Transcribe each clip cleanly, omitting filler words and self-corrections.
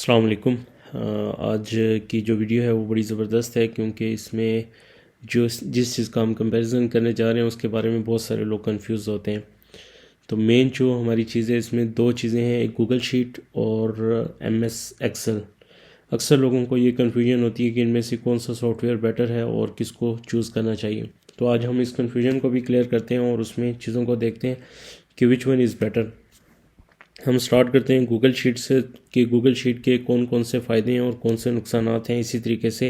अस्सलाम वालेकुम। आज की जो वीडियो है वो बड़ी ज़बरदस्त है क्योंकि इसमें जिस चीज़ का हम कंपैरिजन करने जा रहे हैं उसके बारे में बहुत सारे लोग कंफ्यूज होते हैं। तो मेन जो हमारी चीज़ें इसमें दो चीज़ें हैं, एक गूगल शीट और MS एक्सेल। अक्सर लोगों को ये कन्फ्यूजन होती है कि इनमें से कौन सा सॉफ्टवेयर बेटर है और किसको चूज़ करना चाहिए। तो आज हम इस कन्फ्यूजन को भी क्लियर करते हैं और उसमें चीज़ों को देखते हैं कि विच वन इज़ बेटर। हम स्टार्ट करते हैं गूगल शीट से कि गूगल शीट के कौन कौन से फ़ायदे हैं और कौन से नुकसान हैं। इसी तरीके से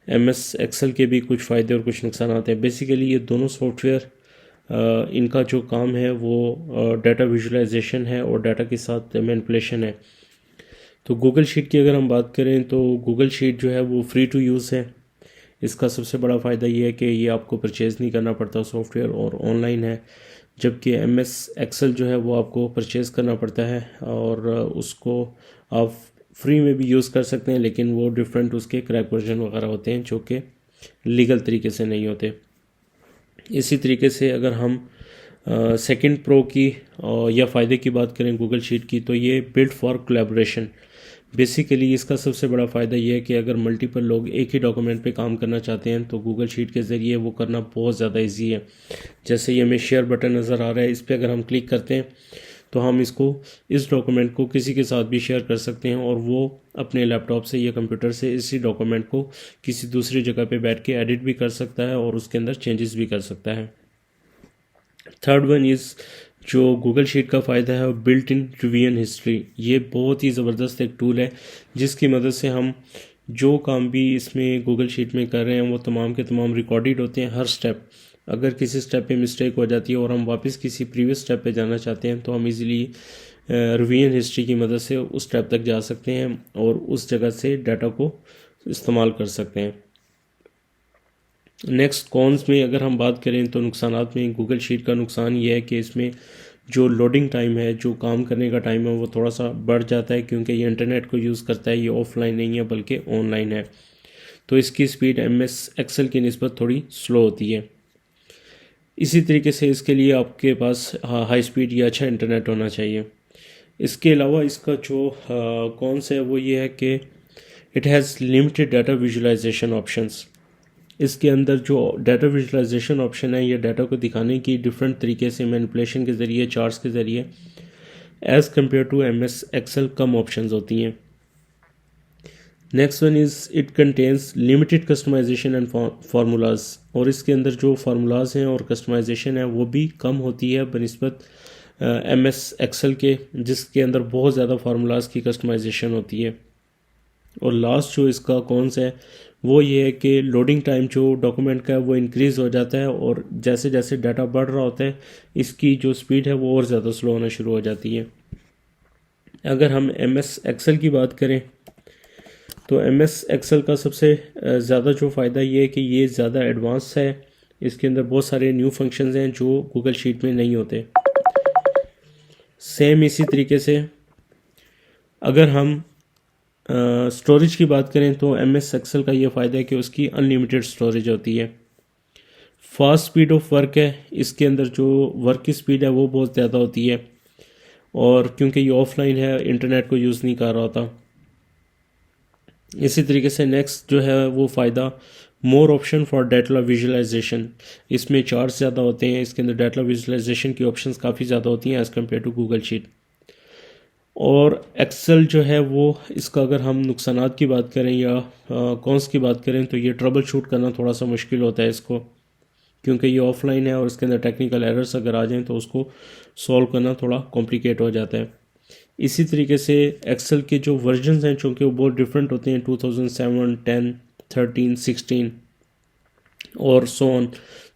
MS एक्सेल के भी कुछ फ़ायदे और कुछ नुकसान हैं। बेसिकली ये दोनों सॉफ्टवेयर इनका जो काम है वो डाटा विजुलाइजेशन है और डाटा के साथ मैनिपुलेशन है। तो गूगल शीट की अगर हम बात करें तो गूगल शीट जो है वो फ्री टू यूज़ है। इसका सबसे बड़ा फ़ायदा ये है कि ये आपको परचेज़ नहीं करना पड़ता सॉफ्टवेयर और ऑनलाइन है, जबकि MS एक्सेल जो है वो आपको परचेज़ करना पड़ता है और उसको आप फ्री में भी यूज़ कर सकते हैं, लेकिन वो डिफरेंट उसके क्रैक वर्जन वगैरह होते हैं जो कि लीगल तरीके से नहीं होते। इसी तरीके से अगर हम सेकंड प्रो की या फ़ायदे की बात करें गूगल शीट की, तो ये बिल्ड फॉर कोलैबोरेशन। बेसिकली इसका सबसे बड़ा फ़ायदा ये है कि अगर मल्टीपल लोग एक ही डॉक्यूमेंट पे काम करना चाहते हैं तो गूगल शीट के ज़रिए वो करना बहुत ज़्यादा इजी है। जैसे ये हमें शेयर बटन नज़र आ रहा है, इस पर अगर हम क्लिक करते हैं तो हम इस डॉक्यूमेंट को किसी के साथ भी शेयर कर सकते हैं और वो अपने लैपटॉप से या कंप्यूटर से इसी डॉक्यूमेंट को किसी दूसरी जगह पे बैठ के एडिट भी कर सकता है और उसके अंदर चेंजेस भी कर सकता है। थर्ड वन इज़ जो गूगल शीट का फ़ायदा है बिल्ट इन रिवीजन हिस्ट्री। ये बहुत ही ज़बरदस्त एक टूल है जिसकी मदद से हम जो काम भी इसमें गूगल शीट में कर रहे हैं वो तमाम के तमाम रिकॉर्डेड होते हैं, हर स्टेप। अगर किसी स्टेप पे मिस्टेक हो जाती है और हम वापस किसी प्रीवियस स्टेप पे जाना चाहते हैं तो हम इजीली रिवीजन हिस्ट्री की मदद से उस स्टेप तक जा सकते हैं और उस जगह से डाटा को इस्तेमाल कर सकते हैं। नेक्स्ट कॉन्स में अगर हम बात करें तो नुकसानात में गूगल शीट का नुकसान ये है कि इसमें जो लोडिंग टाइम है, जो काम करने का टाइम है, वो थोड़ा सा बढ़ जाता है क्योंकि ये इंटरनेट को यूज़ करता है। ये ऑफलाइन नहीं है बल्कि ऑनलाइन है, तो इसकी स्पीड MS एक्सेल की निस्बत थोड़ी स्लो होती है। इसी तरीके से इसके लिए आपके पास हाई स्पीड या अच्छा इंटरनेट होना चाहिए। इसके अलावा इसका जो कॉन्स है वो ये है कि it has limited data visualisation options. इसके अंदर जो डाटा विजुलाइजेशन ऑप्शन है, ये डाटा को दिखाने की डिफरेंट तरीके से मैनिपुलेशन के ज़रिए, चार्ट्स के ज़रिए, as compare to MS excel कम ऑप्शंस होती हैं। Next one is it contains limited customisation and formulas. और इसके अंदर जो फार्मूलाज हैं और कस्टमाइजेशन है वो भी कम होती है बनिस्बत MS एक्सेल के, जिसके अंदर बहुत ज़्यादा फार्मूलाज की कस्टमाइजेशन होती है। और लास्ट जो इसका कौन सा है वो ये है कि लोडिंग टाइम जो डॉक्यूमेंट का है वो इंक्रीज़ हो जाता है और जैसे जैसे डाटा बढ़ रहा होता है इसकी जो स्पीड है वो और ज़्यादा स्लो होना शुरू हो जाती है। अगर हम MS एक्सेल की बात करें तो MS एक्सेल का सबसे ज़्यादा जो फ़ायदा ये है कि ये ज़्यादा एडवांस है। इसके अंदर बहुत सारे न्यू फंक्शंस हैं जो गूगल शीट में नहीं होते। सेम इसी तरीके से अगर हम स्टोरेज की बात करें तो MS एक्सेल का ये फ़ायदा है कि उसकी अनलिमिटेड स्टोरेज होती है। फास्ट स्पीड ऑफ वर्क है, इसके अंदर जो वर्क की स्पीड है वो बहुत ज़्यादा होती है और क्योंकि ये ऑफलाइन है, इंटरनेट को यूज़ नहीं कर रहा होता। इसी तरीके से नेक्स्ट जो है वो फ़ायदा more option for data visualisation. इसमें चार्ट्स ज़्यादा होते हैं, इसके अंदर डाटा विजुलाइजेशन की ऑप्शंस काफ़ी ज़्यादा होती हैं as compare to Google sheet. और एक्सेल जो है वो इसका अगर हम नुकसानात की बात करें या कॉन्स की बात करें तो ये ट्रबल शूट करना थोड़ा सा मुश्किल होता है इसको, क्योंकि ये ऑफलाइन है और इसके अंदर टेक्निकल एरर्स अगर आ जाएं तो उसको सॉल्व करना थोड़ा कॉम्प्लिकेट हो जाता है। इसी तरीके से एक्सेल के जो वर्जन्स हैं चूँकि वो बहुत डिफरेंट होते हैं, 2007, 10, 13, 16 और सो ऑन,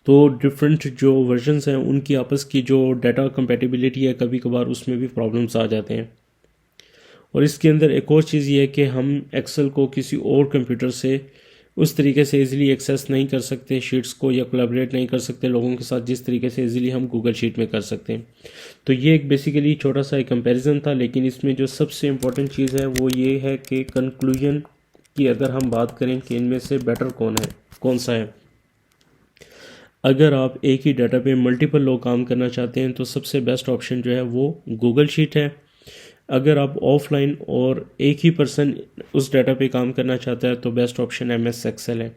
तो डिफरेंट जो वर्जन्स हैं उनकी आपस की जो डाटा कंपेटिबिलिटी है कभी कभार उसमें भी प्रॉब्लम्स आ जाते हैं। और इसके अंदर एक और चीज़ ये है कि हम एक्सेल को किसी और कंप्यूटर से उस तरीके से इजीली एक्सेस नहीं कर सकते शीट्स को, या कोलैबोरेट नहीं कर सकते लोगों के साथ जिस तरीके से इजीली हम गूगल शीट में कर सकते हैं। तो ये एक बेसिकली छोटा सा एक कंपैरिजन था, लेकिन इसमें जो सबसे इम्पोर्टेंट चीज़ है वो ये है कि कंक्लूजन की अगर हम बात करें कि इनमें से बेटर कौन सा है। अगर आप एक ही डाटा पे मल्टीपल लोग काम करना चाहते हैं तो सबसे बेस्ट ऑप्शन जो है वो गूगल शीट है। अगर आप ऑफलाइन और एक ही पर्सन उस डाटा पे काम करना चाहता है तो बेस्ट ऑप्शन MS एक्सेल है।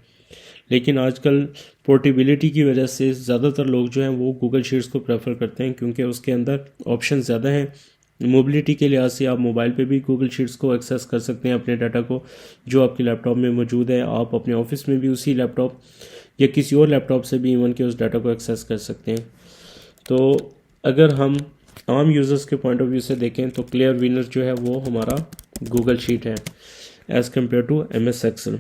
लेकिन आजकल पोर्टेबिलिटी की वजह से ज़्यादातर लोग जो हैं वो गूगल शीट्स को प्रेफर करते हैं, क्योंकि उसके अंदर ऑप्शन ज़्यादा हैं। मोबिलिटी के लिहाज से आप मोबाइल पे भी गूगल शीट्स को एक्सेस कर सकते हैं, अपने डाटा को जो आपके लैपटॉप में मौजूद है। आप अपने ऑफिस में भी उसी लैपटॉप या किसी और लैपटॉप से भी इवन के उस डाटा को एक्सेस कर सकते हैं। तो अगर हम आम यूज़र्स के पॉइंट ऑफ व्यू से देखें तो क्लियर विनर जो है वो हमारा गूगल शीट है as compare to MS excel.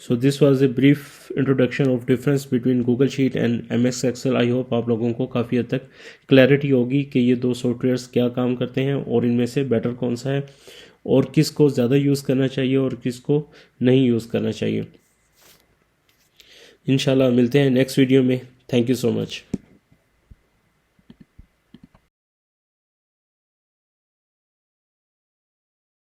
So this was a brief introduction of difference between Google sheet and MS excel. I hope आप लोगों को काफ़ी हद तक क्लैरिटी होगी कि ये दो सॉफ्टवेयर्स क्या काम करते हैं और इनमें से बेटर कौन सा है और किस को ज़्यादा यूज़ करना चाहिए और किस को नहीं यूज़ करना चाहिए। इंशाल्लाह मिलते हैं नेक्स्ट वीडियो में। Thank you so much.